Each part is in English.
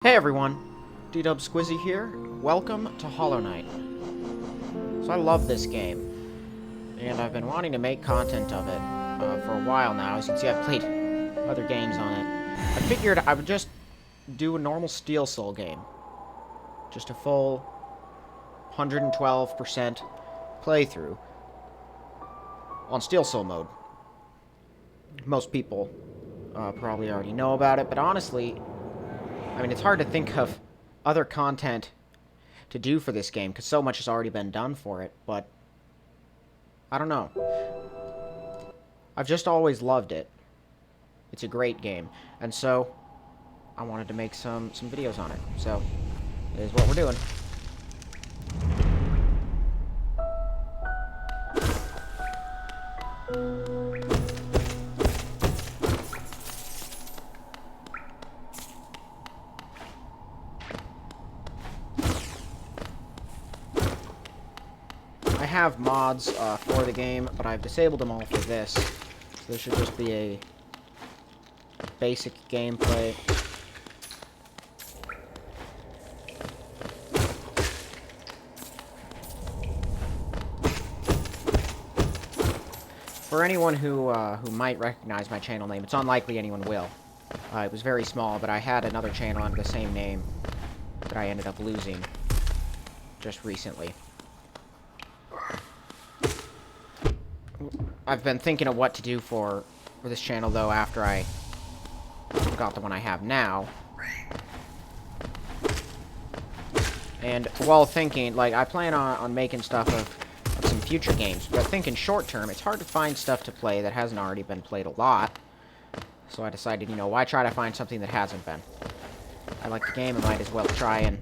Hey everyone, D-Dub Squizzy here. Welcome to Hollow Knight. So I love this game, and I've been wanting to make content of it for a while now. As you can see, I've played other games on it. I figured I would just do a normal Steel Soul game. Just a full 112% playthrough on Steel Soul mode. Most people probably already know about it, but honestly, I mean, it's hard to think of other content to do for this game, because so much has already been done for it, but I don't know. I've just always loved it. It's a great game, and so I wanted to make some videos on it. So, here's what we're doing. I have mods for the game, but I've disabled them all for this. So this should just be a basic gameplay. For anyone who might recognize my channel name, it's unlikely anyone will. It was very small, but I had another channel under the same name that I ended up losing just recently. I've been thinking of what to do for this channel, though, after I got the one I have now. And while thinking, like, I plan on making stuff of some future games, but thinking short term, it's hard to find stuff to play that hasn't already been played a lot. So I decided, you know, why try to find something that hasn't been? I like the game, I might as well try and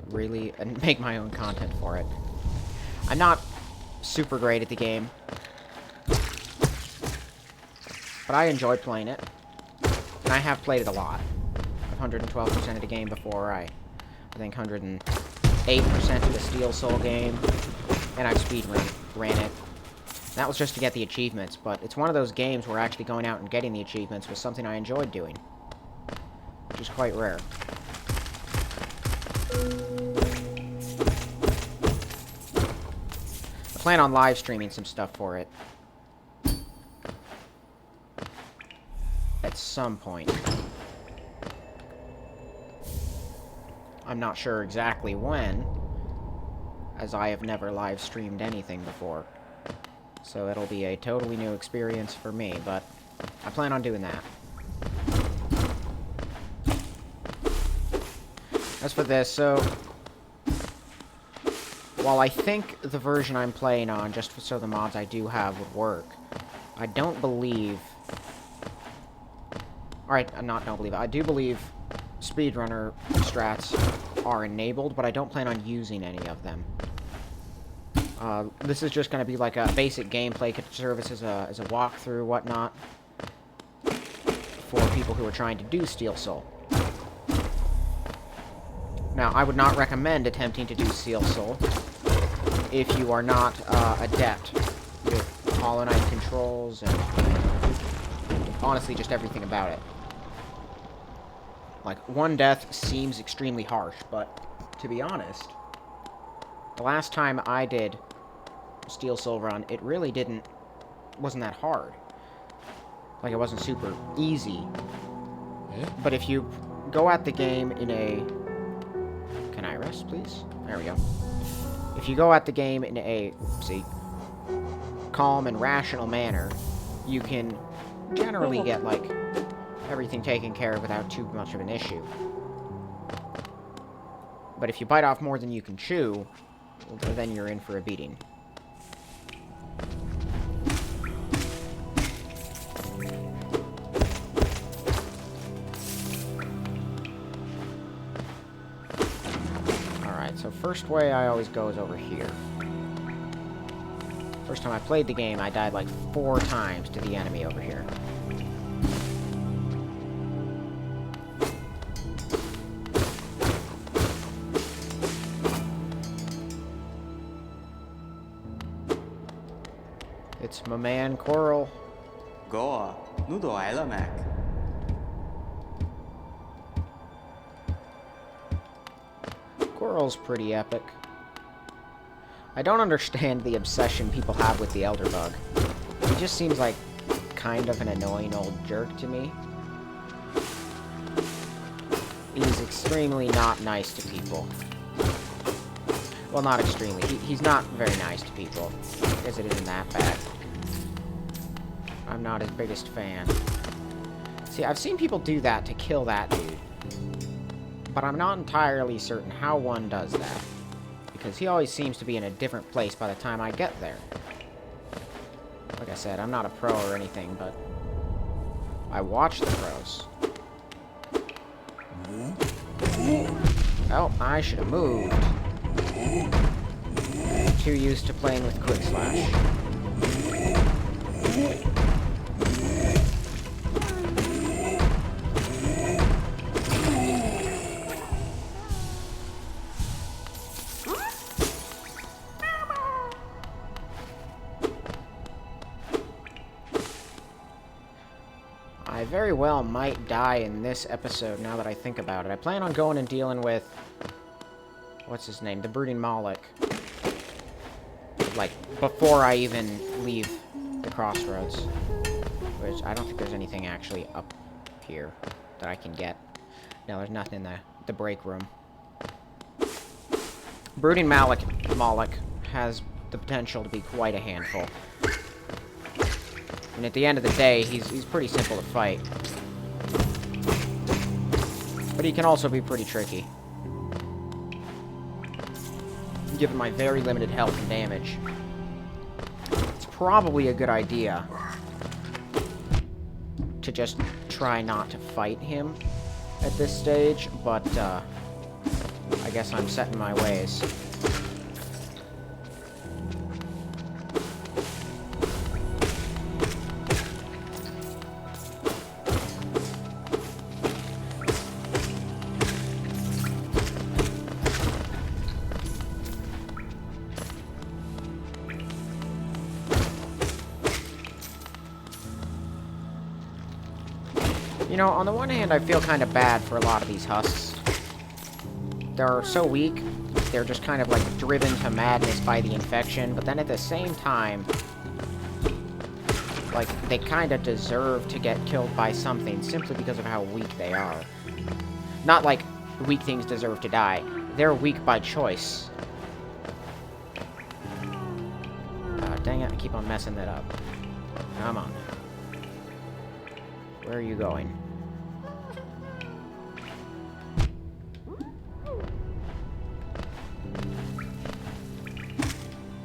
really make my own content for it. I'm not super great at the game, but I enjoy playing it, and I have played it a lot. 112% of the game before, I think 108% of the Steel Soul game, and I've ran it. That was just to get the achievements, but it's one of those games where actually going out and getting the achievements was something I enjoyed doing, which is quite rare. I plan on live streaming some stuff for it at some point. I'm not sure exactly when, as I have never live streamed anything before. So it'll be a totally new experience for me, but I plan on doing that. As for this, so while I think the version I'm playing on, just so the mods I do have would work, I don't believe... Alright, I do believe speedrunner strats are enabled, but I don't plan on using any of them. This is just going to be like a basic gameplay, could serve as a walkthrough, whatnot, for people who are trying to do Steel Soul. Now, I would not recommend attempting to do Steel Soul if you are not adept with Hollow Knight controls and honestly just everything about it. Like, one death seems extremely harsh, but to be honest, the last time I did Steel Soul run, it really wasn't that hard. Like, it wasn't super easy. But if you go at the game in a... Can I rest, please? There we go. If you go at the game in a, calm and rational manner, you can generally get, like, everything taken care of without too much of an issue. But if you bite off more than you can chew, well, then you're in for a beating. Alright, so first way I always go is over here. First time I played the game, I died like 4 times to the enemy over here. It's my man, Coral. Goa, nu då, eller Mac. Squirrel's pretty epic. I don't understand the obsession people have with the Elder Bug. He just seems like kind of an annoying old jerk to me. He's extremely not nice to people. Well, not extremely. He's not very nice to people. I guess it isn't that bad. I'm not his biggest fan. See, I've seen people do that to kill that dude. But I'm not entirely certain how one does that. Because he always seems to be in a different place by the time I get there. Like I said, I'm not a pro or anything, but I watch the pros. Oh, I should have moved. Too used to playing with Quick Slash. I very well might die in this episode now that I think about it. I plan on going and dealing with... what's his name? The Brooding Moloch. Like, before I even leave the Crossroads. Which, I don't think there's anything actually up here that I can get. No, there's nothing in the break room. Brooding Moloch has the potential to be quite a handful. And at the end of the day, he's pretty simple to fight. But he can also be pretty tricky. Given my very limited health and damage. It's probably a good idea to just try not to fight him at this stage, but I guess I'm set in my ways. You know, on the one hand, I feel kind of bad for a lot of these husks. They're so weak, they're just kind of, like, driven to madness by the infection, but then at the same time, like, they kind of deserve to get killed by something simply because of how weak they are. Not like weak things deserve to die. They're weak by choice. Dang it, I keep on messing that up. Come on. Where are you going?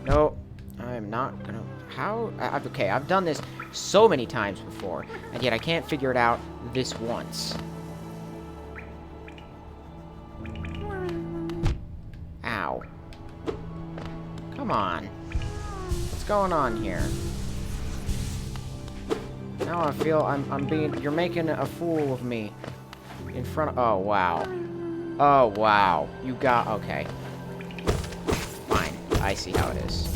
No, I'm not gonna... How? Okay, I've done this so many times before, and yet I can't figure it out this once. Ow. Come on. What's going on here? Now I feel I'm being... You're making a fool of me. In front of... Oh, wow. Oh, wow. You got... Okay. Fine. I see how it is.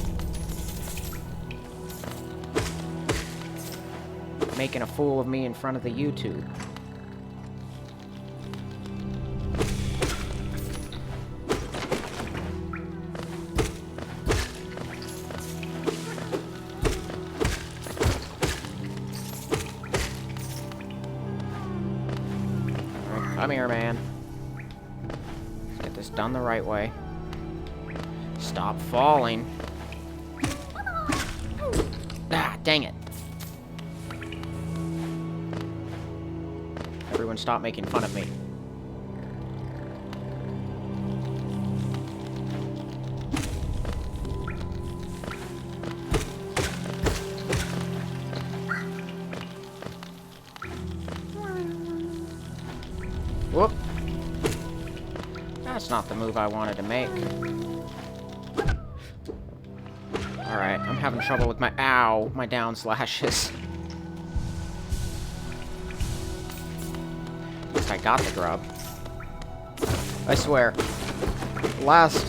Making a fool of me in front of the YouTube. Come here, man. Let's get this done the right way. Stop falling. Ah, dang it. Everyone stop making fun of me. Whoop. That's not the move I wanted to make. Alright, I'm having trouble with my... Ow! My down slashes. At least I got the grub. I swear. Last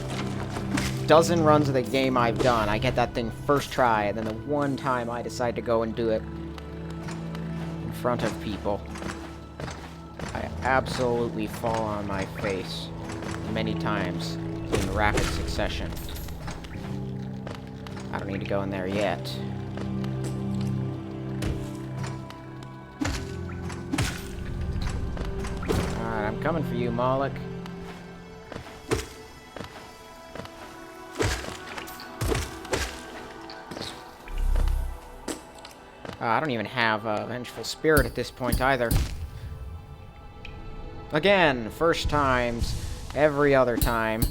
dozen runs of the game I've done, I get that thing first try, and then the one time I decide to go and do it in front of people, I absolutely fall on my face. many times in rapid succession. I don't need to go in there yet. Alright, I'm coming for you, Moloch. I don't even have a Vengeful Spirit at this point either. Again, first times, every other time.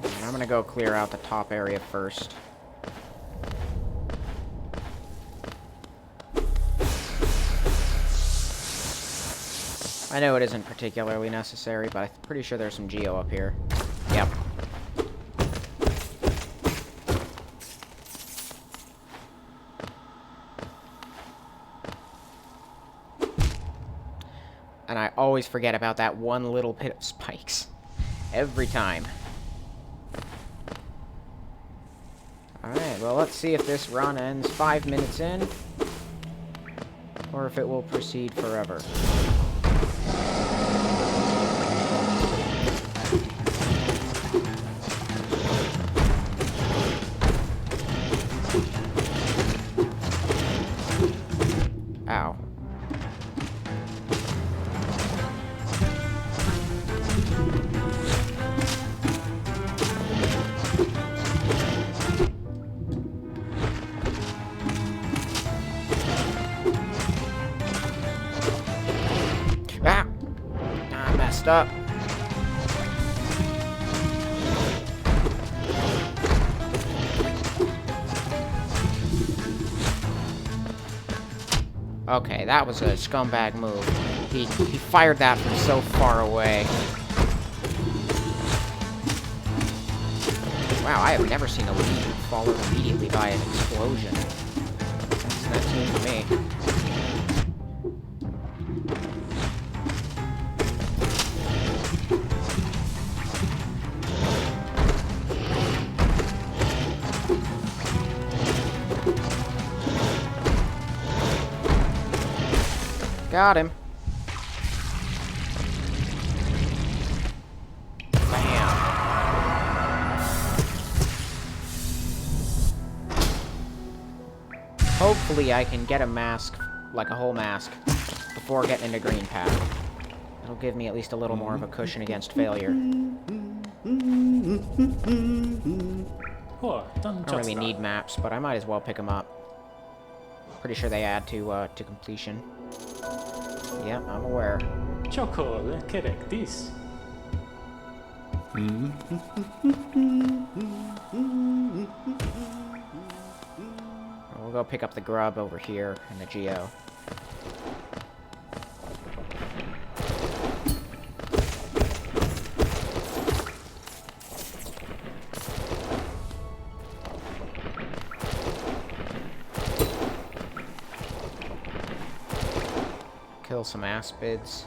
And I'm gonna go clear out the top area first. I know it isn't particularly necessary, but I'm pretty sure there's some geo up here. Yep. And I always forget about that one little pit of spikes. Every time. Alright, well, let's see if this run ends 5 minutes in. Or if it will proceed forever. Ow. Ah! I messed up. Okay, that was a scumbag move. He fired that from so far away. Wow, I have never seen a legion followed immediately by an explosion. That's new to me. Got him. Bam. Hopefully I can get a mask, like a whole mask, before getting into green path. It'll give me at least a little more of a cushion against failure. Oh, I don't really need maps, but I might as well pick them up. Pretty sure they add to completion. Yep, I'm aware. Chocolate, correct this. We'll go pick up the grub over here in the geo. Kill some aspids.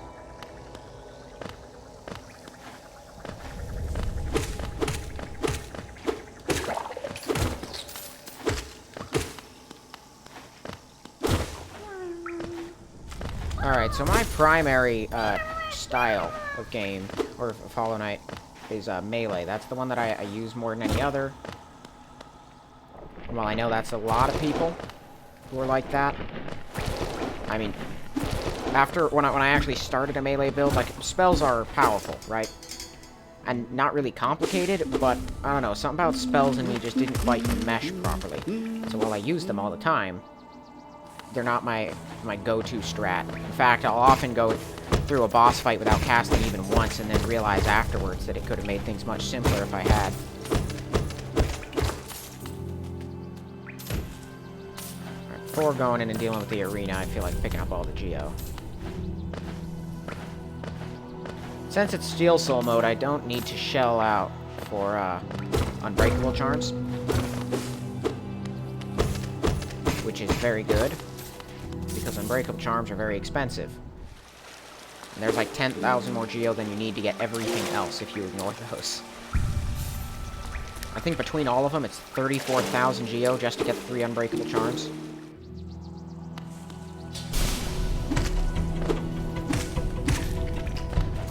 Alright, so my primary style of game, or of Hollow Knight, is melee. That's the one that I use more than any other. Well, I know that's a lot of people who are like that. I mean, when I actually started a melee build, like, spells are powerful, right? And not really complicated, but, I don't know, something about spells and me just didn't quite mesh properly. So while I use them all the time, they're not my go-to strat. In fact, I'll often go through a boss fight without casting even once and then realize afterwards that it could have made things much simpler if I had. Right, before going in and dealing with the arena, I feel like picking up all the geo. Since it's Steel Soul mode, I don't need to shell out for Unbreakable Charms, which is very good, because Unbreakable Charms are very expensive. And there's like 10,000 more geo than you need to get everything else if you ignore those. I think between all of them, it's 34,000 geo just to get the 3 unbreakable charms.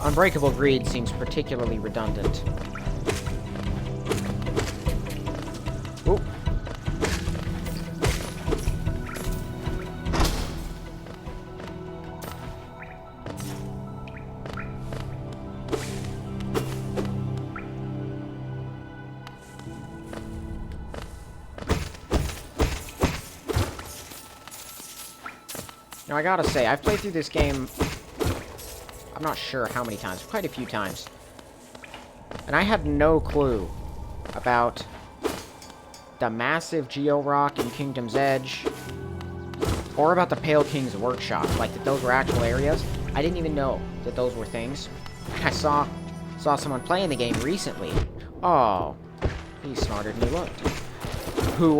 Unbreakable Greed seems particularly redundant. Ooh. Now, I gotta say, I've played through this game, I'm not sure how many times, quite a few times. And I had no clue about the massive Geo Rock in Kingdom's Edge, or about the Pale King's Workshop, like that those were actual areas. I didn't even know that those were things. I saw someone playing the game recently. Oh, he's smarter than he looked. Who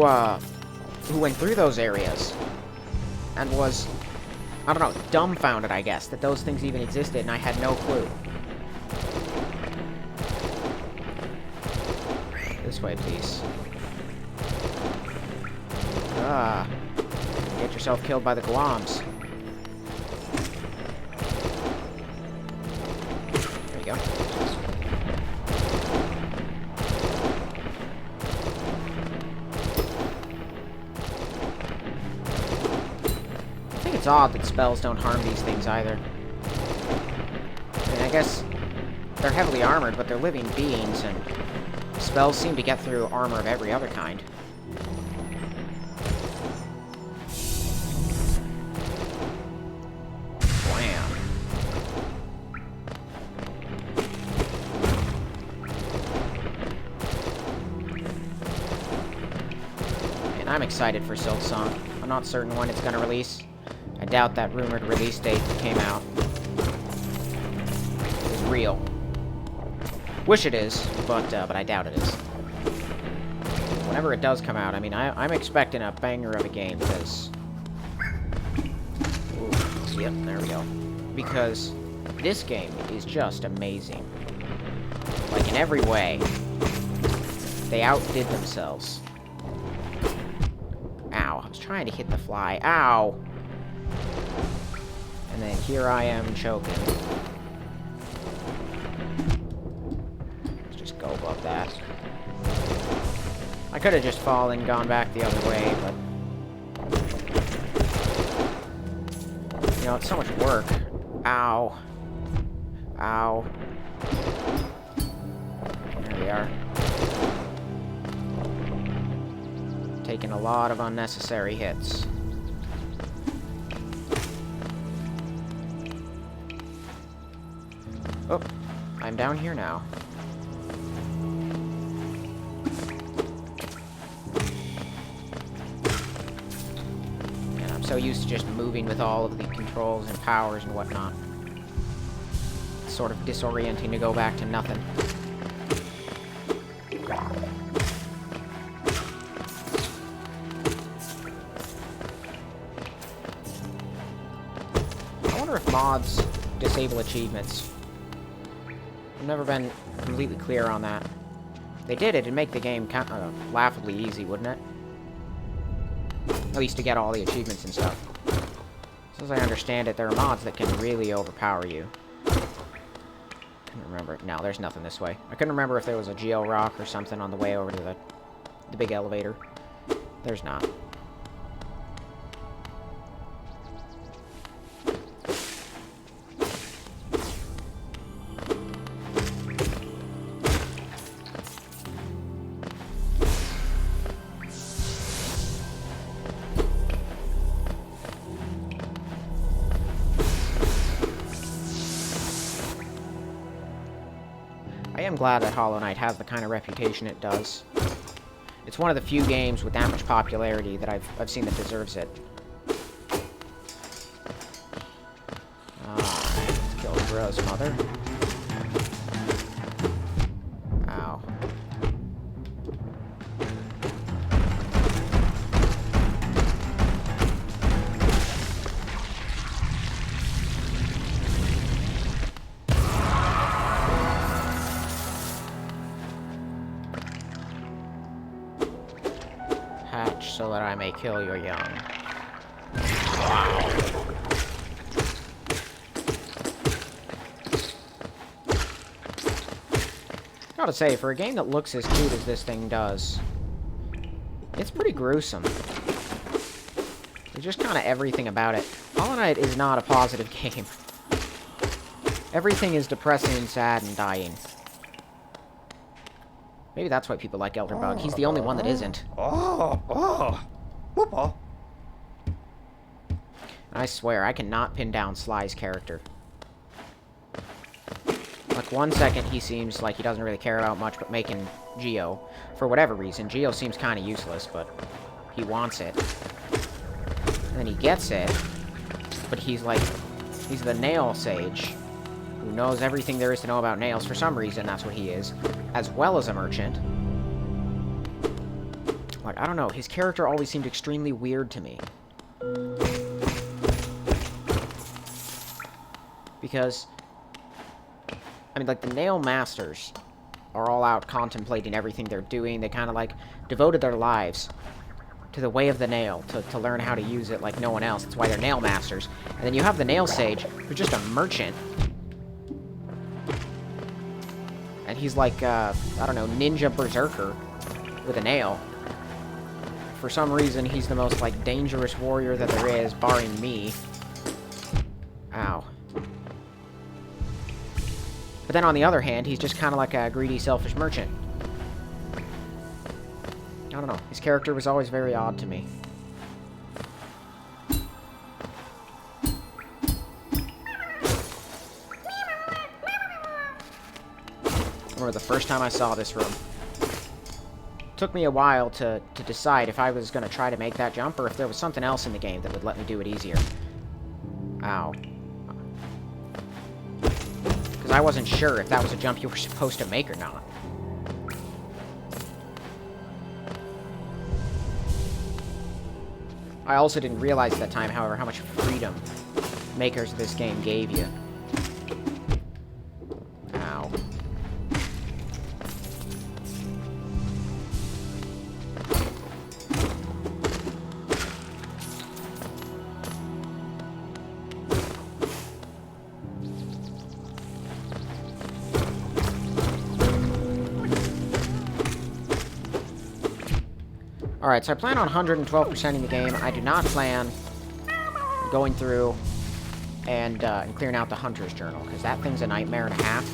went through those areas and was, I don't know, dumbfounded, I guess, that those things even existed, and I had no clue. This way, please. Ah. Get yourself killed by the Guams. There you go. I think it's odd that spells don't harm these things either. I mean, I guess they're heavily armored, but they're living beings, and spells seem to get through armor of every other kind. Blam. And I'm excited for Silksong. I'm not certain when it's going to release. I doubt that rumored release date that came out is real. Wish it is, but I doubt it is. Whenever it does come out, I mean, I'm expecting a banger of a game, because... Ooh, yep, there we go. Because this game is just amazing. Like, in every way. They outdid themselves. Ow, I was trying to hit the fly. Ow! And then here I am choking. Let's just go above that. I could have just fallen, gone back the other way, but... You know, it's so much work. Ow. Ow. There we are. Taking a lot of unnecessary hits. Oh, I'm down here now. And I'm so used to just moving with all of the controls and powers and whatnot. It's sort of disorienting to go back to nothing. I wonder if mods disable achievements. I've never been completely clear on that. If they did, it'd make the game kind of laughably easy, wouldn't it? At least to get all the achievements and stuff. So as I understand it, there are mods that can really overpower you. Couldn't remember. No, there's nothing this way. I couldn't remember if there was a Geo Rock or something on the way over to the big elevator. There's not. I am glad that Hollow Knight has the kind of reputation it does. It's one of the few games with that much popularity that I've seen that deserves it. Alright, let's kill Bros Mother. Ow. Hatch so that I may kill your young. Gotta say, for a game that looks as cute as this thing does, it's pretty gruesome. There's just kind of everything about it. Hollow Knight is not a positive game. Everything is depressing and sad and dying. Maybe that's why people like Elderbug. He's the only one that isn't. I swear, I cannot pin down Sly's character. Like, 1 second he seems like he doesn't really care about much but making Geo. For whatever reason, Geo seems kind of useless, but he wants it. And then he gets it, but he's like, he's the nail sage, who knows everything there is to know about nails. For some reason, that's what he is, as well as a merchant. Like, I don't know, his character always seemed extremely weird to me. Because, I mean, like, the Nail Masters are all out contemplating everything they're doing. They kind of, like, devoted their lives to the way of the nail, to learn how to use it like no one else. That's why they're Nail Masters. And then you have the Nail Sage, who's just a merchant. And he's like, I don't know, ninja berserker with a nail. For some reason, he's the most, like, dangerous warrior that there is, barring me. Ow. But then on the other hand, he's just kind of like a greedy, selfish merchant. I don't know. His character was always very odd to me. I remember the first time I saw this room. It took me a while to decide if I was going to try to make that jump or if there was something else in the game that would let me do it easier. Ow. Because I wasn't sure if that was a jump you were supposed to make or not. I also didn't realize at that time, however, how much freedom makers of this game gave you. Ow. Alright, so I plan on 112%ing the game. I do not plan going through and clearing out the Hunter's Journal, because that thing's a nightmare and a half.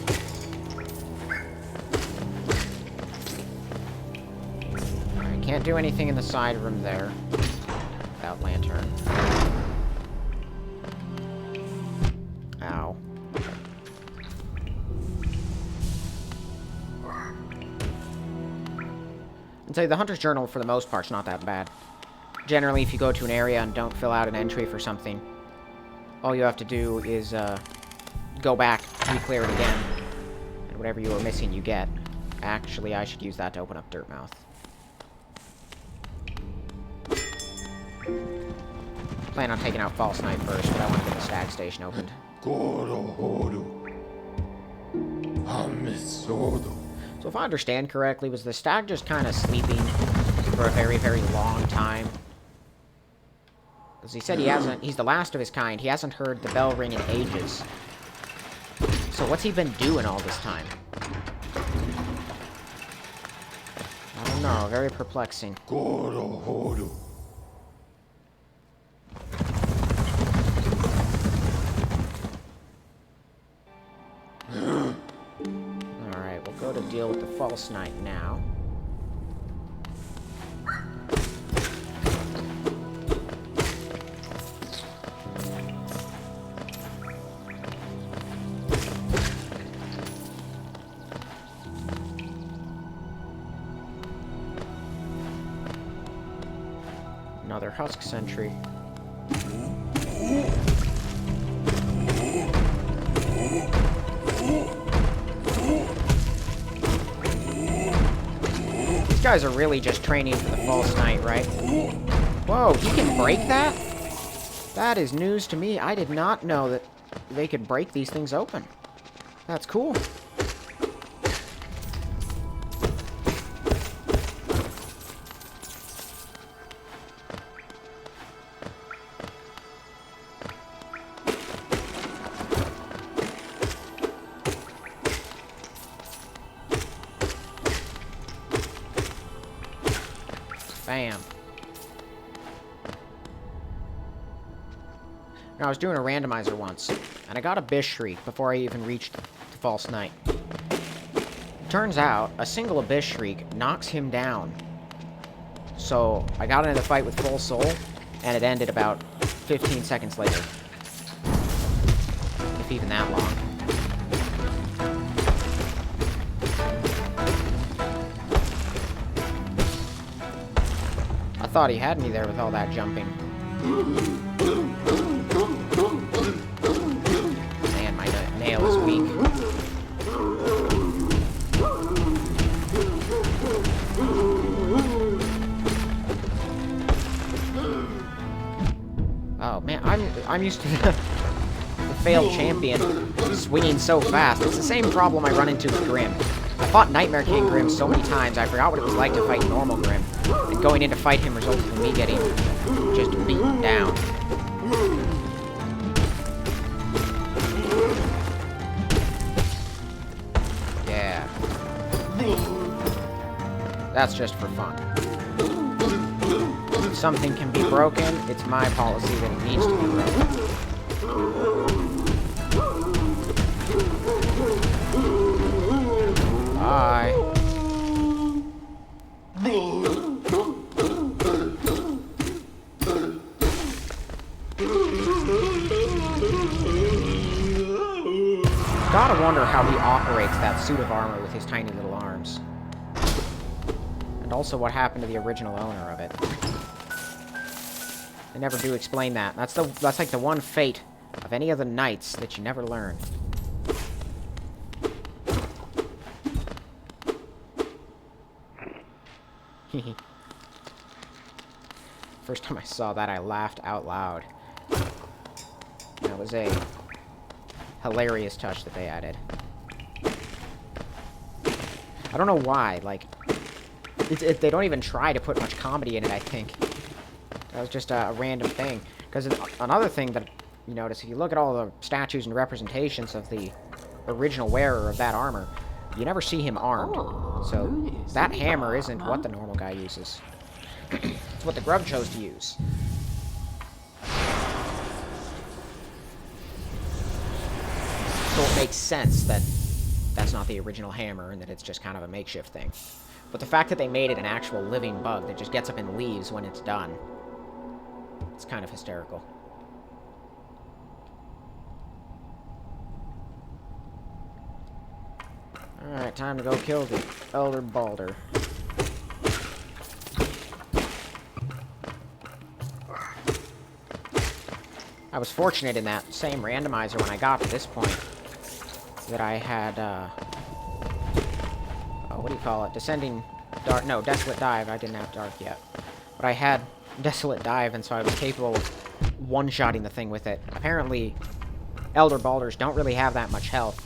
Alright, can't do anything in the side room there without lantern. Ow. I'd say the Hunter's Journal, for the most part, is not that bad. Generally, if you go to an area and don't fill out an entry for something, all you have to do is go back, re-clear it again, and whatever you were missing, you get. Actually, I should use that to open up Dirtmouth. Plan on taking out False Knight first, but I want to get the Stag Station opened. So if I understand correctly, was the stag just kind of sleeping for a very, very long time? Because he said he's the last of his kind. He hasn't heard the bell ring in ages. So what's he been doing all this time? I don't know, very perplexing. Go to deal with the False Knight now. Another Husk Sentry. These guys are really just training for the False Knight, right? Whoa, he can break that? That is news to me. I did not know that they could break these things open. That's cool. Bam. Now, I was doing a randomizer once, and I got a Abyss Shriek before I even reached the False Knight. Turns out, a single Abyss Shriek knocks him down. So, I got into the fight with full soul, and it ended about 15 seconds later. If even that long. I thought he had me there with all that jumping. Man, my nail is weak. Oh man, I'm used to the failed champion swinging so fast. It's the same problem I run into with Grim. I fought Nightmare King Grim so many times, I forgot what it was like to fight normal Grim. And going in to fight him resulted in me getting just beaten down. Yeah. That's just for fun. If something can be broken, it's my policy that it needs to be broken. Bye. Gotta wonder how he operates that suit of armor with his tiny little arms. And also what happened to the original owner of it. They never do explain that. That's like the one fate of any of the knights that you never learn. First time I saw that, I laughed out loud. That was a hilarious touch that they added. I don't know why, like, they don't even try to put much comedy in it, I think. That was just a random thing. Because another thing that you notice, if you look at all the statues and representations of the original wearer of that armor, you never see him armed. So that hammer isn't what the normal guy uses. It's what the grub chose to use. So it makes sense that that's not the original hammer and that it's just kind of a makeshift thing. But the fact that they made it an actual living bug that just gets up and leaves when it's done, it's kind of hysterical. Alright, time to go kill the Elder Balder. I was fortunate in that same randomizer when I got to this point that I had, what do you call it? Descending Dark, no, Desolate Dive. I didn't have Dark yet. But I had Desolate Dive, and so I was capable of one-shotting the thing with it. Apparently, Elder Balders don't really have that much health.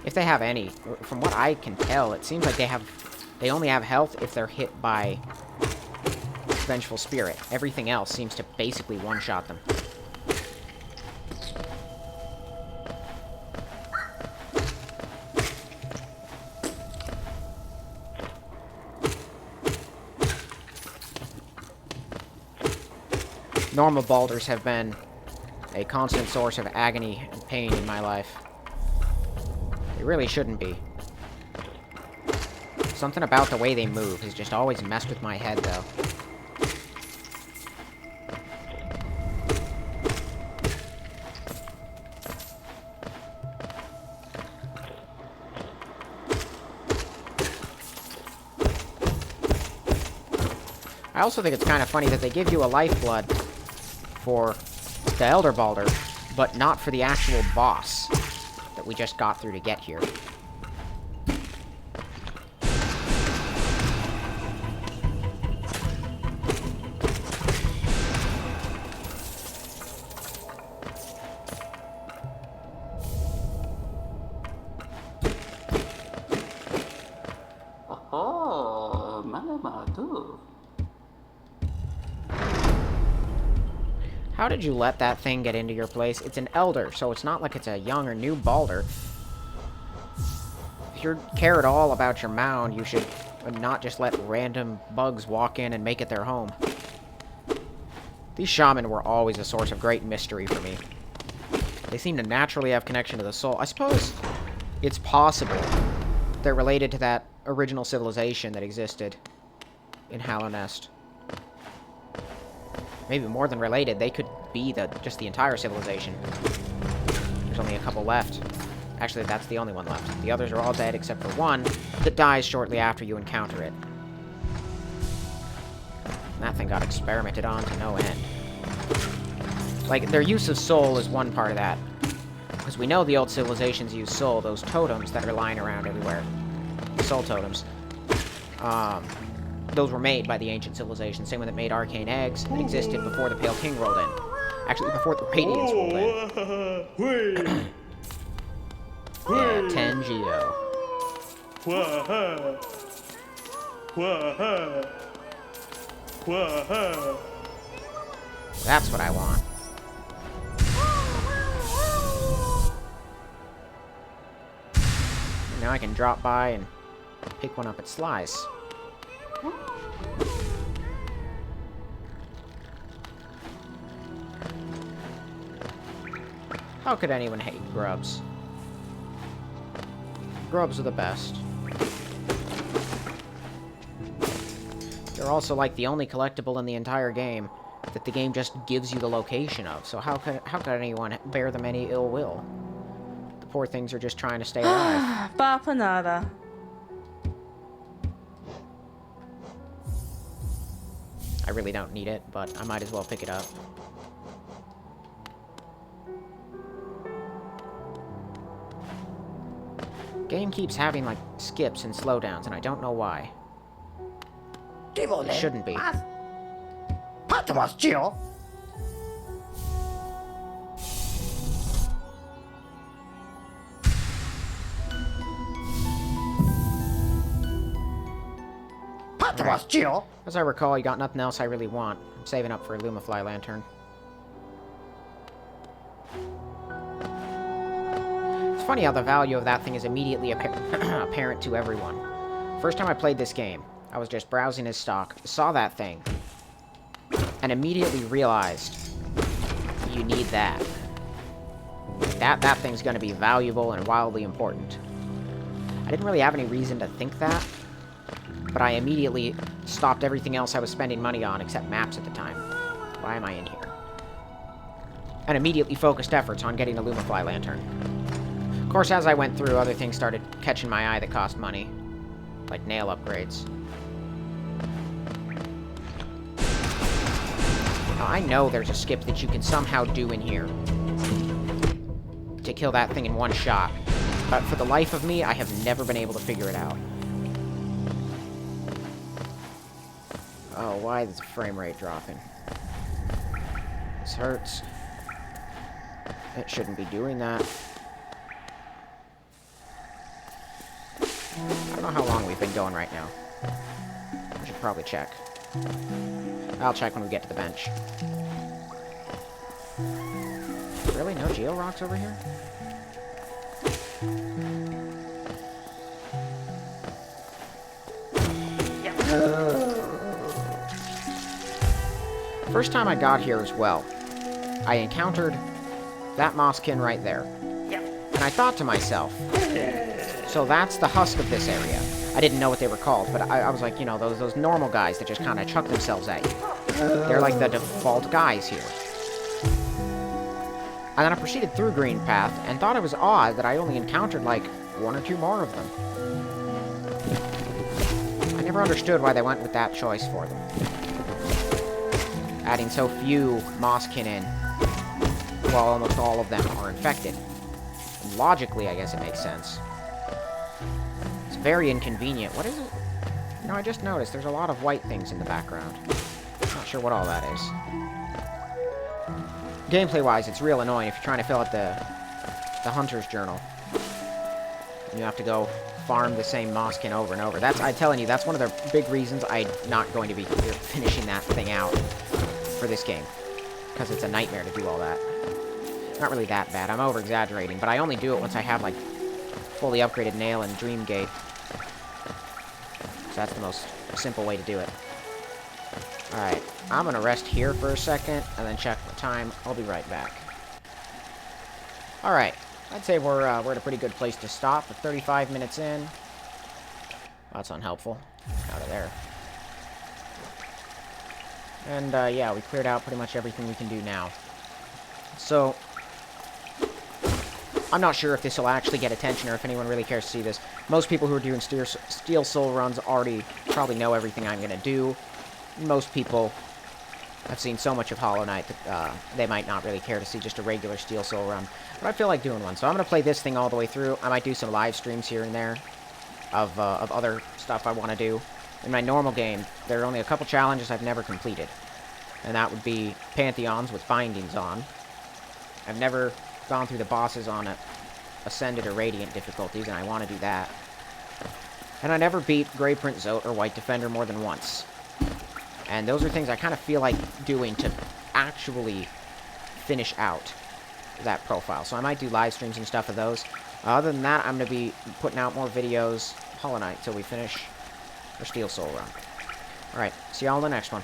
If they have any. From what I can tell, it seems like they only have health if they're hit by Vengeful Spirit. Everything else seems to basically one-shot them. Normal Balders have been a constant source of agony and pain in my life. They really shouldn't be. Something about the way they move has just always messed with my head, though. I also think it's kind of funny that they give you a lifeblood for the Elder Balder, but not for the actual boss that we just got through to get here. Oh, Malamatu. How did you let that thing get into your place? It's an Elder, so it's not like it's a young or new Balder. If you care at all about your mound, you should And not just let random bugs walk in and make it their home. These shaman were always a source of great mystery for me. They seem to naturally have connection to the soul. I suppose it's possible they're related to that original civilization that existed in Hallownest. Maybe more than related, they could be just the entire civilization. There's only a couple left. Actually, that's the only one left. The others are all dead except for one that dies shortly after you encounter it. And that thing got experimented on to no end. Like, their use of soul is one part of that. Because we know the old civilizations use soul, those totems that are lying around everywhere. Soul totems. Those were made by the ancient civilization. Same one that made arcane eggs that existed before the Pale King rolled in. Actually, before the Radiants rolled in. Yeah, 10 Geo. That's what I want. Now I can drop by and pick one up at Sly's. How could anyone hate grubs? Grubs are the best. They're also like the only collectible in the entire game that the game just gives you the location of. So how could anyone bear them any ill will? The poor things are just trying to stay alive. Bapanada. I really don't need it, but I might as well pick it up. Game keeps having, like, skips and slowdowns, and I don't know why. It shouldn't be. As I recall, you got nothing else I really want. I'm saving up for a Lumafly lantern. It's funny how the value of that thing is immediately apparent to everyone. First time I played this game, I was just browsing his stock, saw that thing, and immediately realized you need that. That thing's going to be valuable and wildly important. I didn't really have any reason to think that, but I immediately stopped everything else I was spending money on except maps at the time. Why am I in here? And immediately focused efforts on getting a Lumafly lantern. Of course, as I went through, other things started catching my eye that cost money. Like nail upgrades. Now, I know there's a skip that you can somehow do in here to kill that thing in one shot. But for the life of me, I have never been able to figure it out. Oh, why is the frame rate dropping? This hurts. It shouldn't be doing that. I don't know how long we've been going right now. I should probably check. I'll check when we get to the bench. Really? No Geo Rocks over here? First time I got here as well, I encountered that Mosskin right there. And I thought to myself, so that's the husk of this area. I didn't know what they were called, but I was like, you know, those normal guys that just kind of chuck themselves at you. They're like the default guys here. And then I proceeded through Green Path and thought it was odd that I only encountered like one or two more of them. I never understood why they went with that choice for them. Adding so few Mosskin in, while almost all of them are infected. And logically, I guess it makes sense. It's very inconvenient. What is it? You know, I just noticed there's a lot of white things in the background. Not sure what all that is. Gameplay-wise, it's real annoying if you're trying to fill out the Hunter's Journal. And you have to go farm the same Mosskin over and over. I'm telling you, that's one of the big reasons I'm not going to be finishing that thing out for this game. Because it's a nightmare to do all that. Not really that bad. I'm over-exaggerating, but I only do it once I have, like, fully upgraded Nail and Dream Gate. So That's the most simple way to do it. Alright, I'm gonna rest here for a second, and then check the time. I'll be right back. Alright, I'd say we're at a pretty good place to stop. We're 35 minutes in. That's unhelpful. Out of there. And, yeah, we cleared out pretty much everything we can do now. So, I'm not sure if this will actually get attention or if anyone really cares to see this. Most people who are doing Steel Soul runs already probably know everything I'm going to do. Most people have seen so much of Hollow Knight that they might not really care to see just a regular Steel Soul run. But I feel like doing one. So I'm going to play this thing all the way through. I might do some live streams here and there of other stuff I want to do. In my normal game, there are only a couple challenges I've never completed. And that would be Pantheons with Bindings on. I've never gone through the bosses on Ascended or Radiant difficulties, and I want to do that. And I never beat Grey Prince Zote or White Defender more than once. And those are things I kind of feel like doing to actually finish out that profile. So I might do live streams and stuff of those. Other than that, I'm going to be putting out more videos Hollow Knight till we finish our Steel Soul run. Alright, see y'all in the next one.